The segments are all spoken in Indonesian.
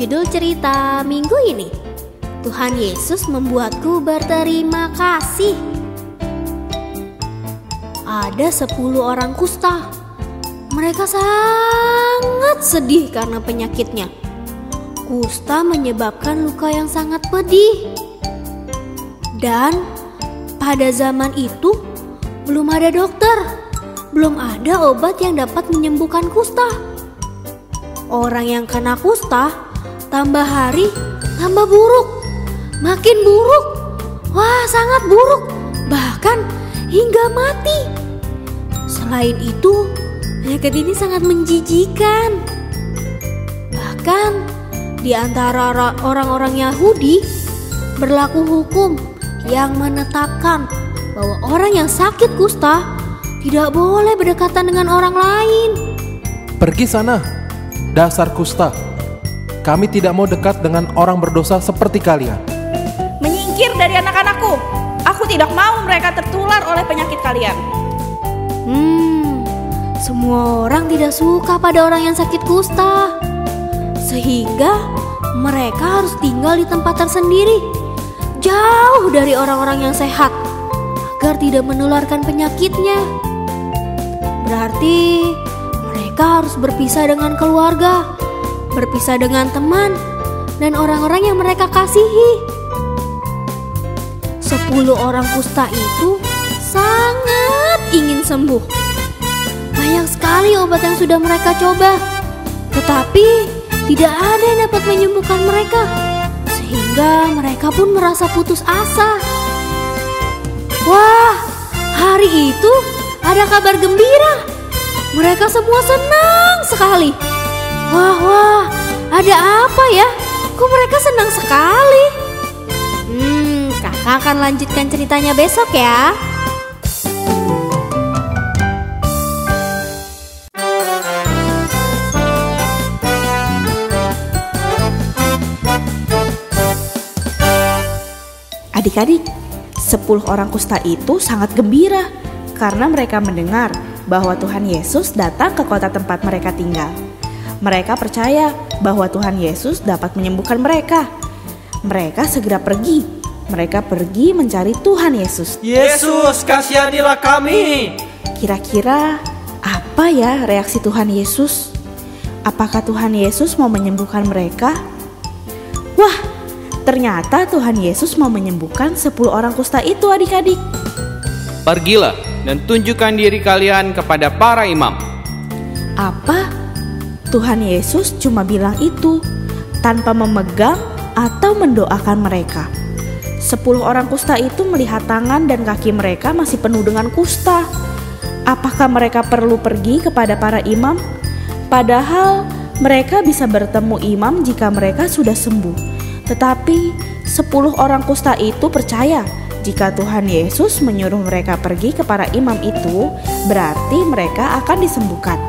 Judul cerita minggu ini, Tuhan Yesus membuatku berterima kasih. Ada 10 orang kusta. Mereka sangat sedih karena penyakitnya. Kusta menyebabkan luka yang sangat pedih. Dan pada zaman itu belum ada dokter, belum ada obat yang dapat menyembuhkan kusta. Orang yang kena kusta tambah hari tambah buruk, makin buruk. Wah, sangat buruk, bahkan hingga mati. Selain itu, penyakit ini sangat menjijikan. Bahkan di antara orang-orang Yahudi berlaku hukum yang menetapkan bahwa orang yang sakit kusta tidak boleh berdekatan dengan orang lain. Pergi sana, dasar kusta. Kami tidak mau dekat dengan orang berdosa seperti kalian. Menyingkir dari anak-anakku. Aku tidak mau mereka tertular oleh penyakit kalian. Semua orang tidak suka pada orang yang sakit kusta, sehingga mereka harus tinggal di tempat tersendiri, jauh dari orang-orang yang sehat, agar tidak menularkan penyakitnya. Berarti mereka harus berpisah dengan keluarga, berpisah dengan teman, dan orang-orang yang mereka kasihi. 10 orang kusta itu sangat ingin sembuh. Banyak sekali obat yang sudah mereka coba, tetapi tidak ada yang dapat menyembuhkan mereka, sehingga mereka pun merasa putus asa. Wah, hari itu ada kabar gembira. Mereka semua senang sekali. Wah, ada apa ya? Kok mereka senang sekali? Kakak akan lanjutkan ceritanya besok ya. Adik-adik, 10 orang kusta itu sangat gembira karena mereka mendengar bahwa Tuhan Yesus datang ke kota tempat mereka tinggal. Mereka percaya bahwa Tuhan Yesus dapat menyembuhkan mereka. Mereka segera pergi. Mereka pergi mencari Tuhan Yesus. Yesus, kasihanilah kami. Kira-kira apa ya reaksi Tuhan Yesus? Apakah Tuhan Yesus mau menyembuhkan mereka? Wah, ternyata Tuhan Yesus mau menyembuhkan 10 orang kusta itu, adik-adik. Pergilah dan tunjukkan diri kalian kepada para imam. Apa? Tuhan Yesus cuma bilang itu tanpa memegang atau mendoakan mereka. 10 orang kusta itu melihat tangan dan kaki mereka masih penuh dengan kusta. Apakah mereka perlu pergi kepada para imam? Padahal mereka bisa bertemu imam jika mereka sudah sembuh. Tetapi 10 orang kusta itu percaya jika Tuhan Yesus menyuruh mereka pergi ke para imam itu, berarti mereka akan disembuhkan.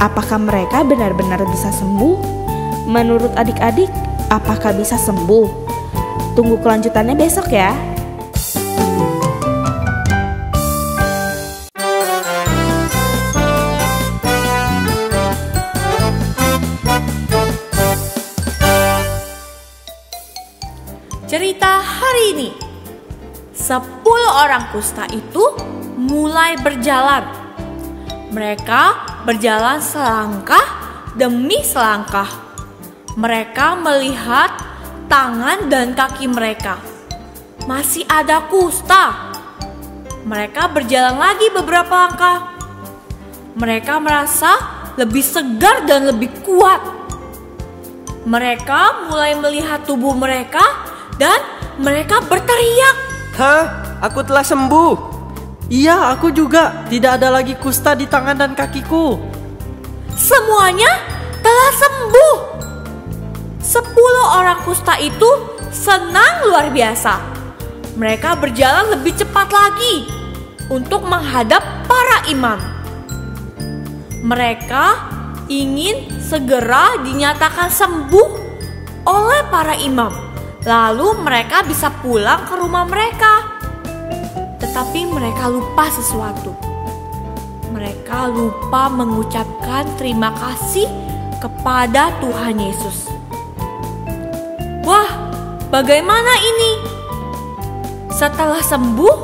Apakah mereka benar-benar bisa sembuh? Menurut adik-adik, apakah bisa sembuh? Tunggu kelanjutannya besok ya. Cerita hari ini, 10 orang kusta itu mulai berjalan. Mereka berjalan selangkah demi selangkah. Mereka melihat tangan dan kaki mereka masih ada kusta. Mereka berjalan lagi beberapa langkah. Mereka merasa lebih segar dan lebih kuat. Mereka mulai melihat tubuh mereka dan mereka berteriak. Hah? Aku telah sembuh. Iya, aku juga. Tidak ada lagi kusta di tangan dan kakiku. Semuanya telah sembuh. 10 orang kusta itu senang luar biasa. Mereka berjalan lebih cepat lagi untuk menghadap para imam. Mereka ingin segera dinyatakan sembuh oleh para imam. Lalu mereka bisa pulang ke rumah mereka. Tetapi mereka lupa sesuatu. Mereka lupa mengucapkan terima kasih kepada Tuhan Yesus. bagaimana ini? Setelah sembuh,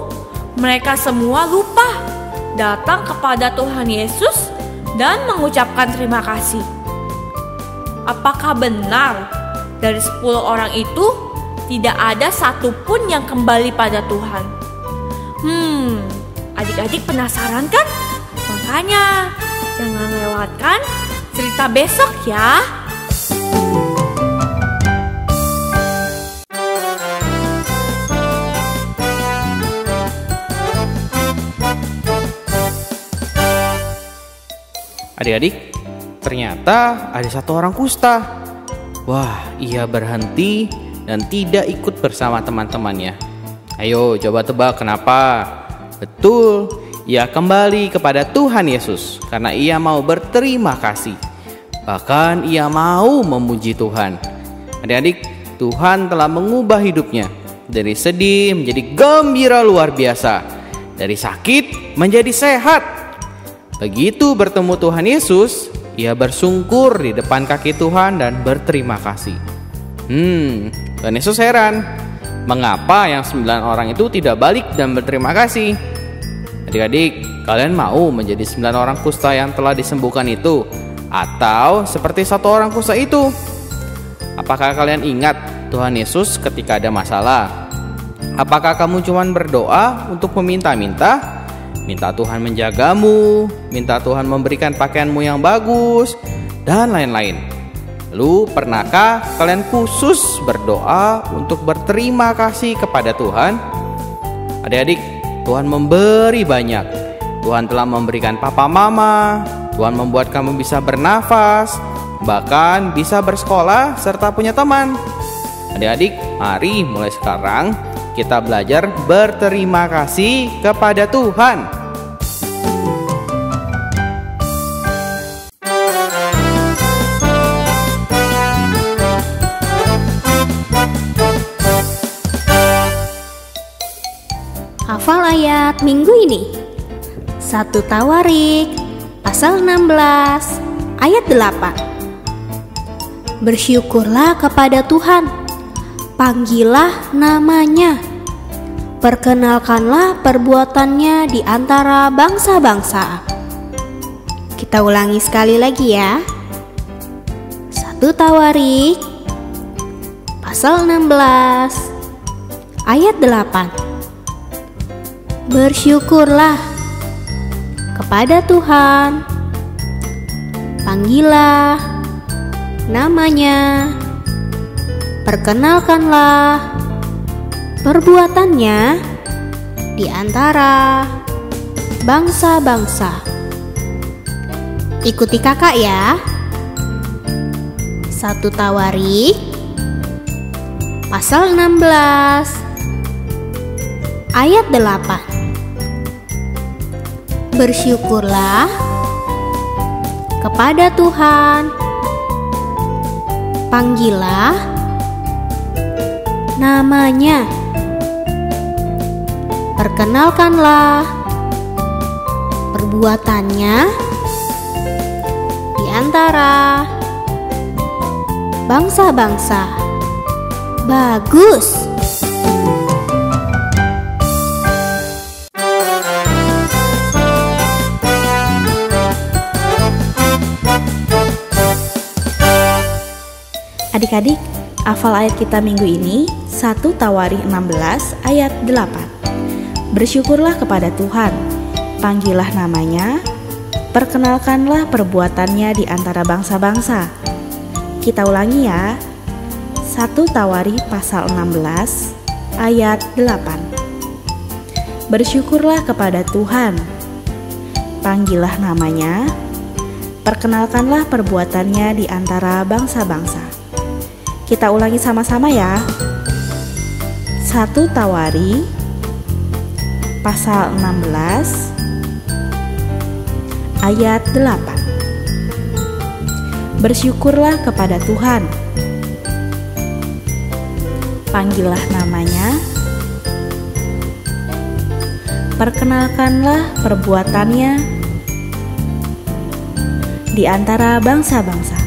mereka semua lupa datang kepada Tuhan Yesus dan mengucapkan terima kasih. Apakah benar dari 10 orang itu tidak ada satupun yang kembali pada Tuhan? Adik-adik penasaran kan? Makanya jangan lewatkan cerita besok ya. Adik-adik, ternyata ada satu orang kusta. Wah, ia berhenti dan tidak ikut bersama teman-temannya. Ayo coba tebak kenapa? Betul, ia kembali kepada Tuhan Yesus karena ia mau berterima kasih. Bahkan ia mau memuji Tuhan. Adik-adik, Tuhan telah mengubah hidupnya dari sedih menjadi gembira luar biasa, dari sakit menjadi sehat. Begitu bertemu Tuhan Yesus, ia bersungkur di depan kaki Tuhan dan berterima kasih. Tuhan Yesus heran, mengapa yang 9 orang itu tidak balik dan berterima kasih? Adik-adik, kalian mau menjadi 9 orang kusta yang telah disembuhkan itu? Atau seperti satu orang kusta itu? Apakah kalian ingat Tuhan Yesus ketika ada masalah? Apakah kamu cuma berdoa untuk meminta-minta? Minta Tuhan menjagamu, minta Tuhan memberikan pakaianmu yang bagus, dan lain-lain. Lalu pernahkah kalian khusus berdoa untuk berterima kasih kepada Tuhan? Adik-adik, Tuhan memberi banyak. Tuhan telah memberikan papa mama, Tuhan membuat kamu bisa bernafas, bahkan bisa bersekolah serta punya teman. Adik-adik, mari mulai sekarang kita belajar berterima kasih kepada Tuhan. Hafal ayat minggu ini. 1 Tawarik pasal 16 ayat 8. Bersyukurlah kepada Tuhan, panggillah namanya, perkenalkanlah perbuatannya di antara bangsa-bangsa. Kita ulangi sekali lagi ya. 1 Tawarik pasal 16 ayat 8. Bersyukurlah kepada Tuhan, panggillah namanya, perkenalkanlah perbuatannya di antara bangsa-bangsa. Ikuti kakak ya. 1 Tawarik pasal 16 ayat 8. Bersyukurlah kepada Tuhan, panggillah namanya, perkenalkanlah perbuatannya di antara bangsa-bangsa. Bagus. Adik-adik, hafal ayat kita minggu ini 1 Tawarik 16 ayat 8. Bersyukurlah kepada Tuhan, panggillah namanya, perkenalkanlah perbuatannya di antara bangsa-bangsa. Kita ulangi ya. 1 Tawarik pasal 16 ayat 8. Bersyukurlah kepada Tuhan, panggillah namanya, perkenalkanlah perbuatannya di antara bangsa-bangsa. Kita ulangi sama-sama ya. 1 Tawarik pasal 16 ayat 8. Bersyukurlah kepada Tuhan, panggillah namanya, perkenalkanlah perbuatannya di antara bangsa-bangsa.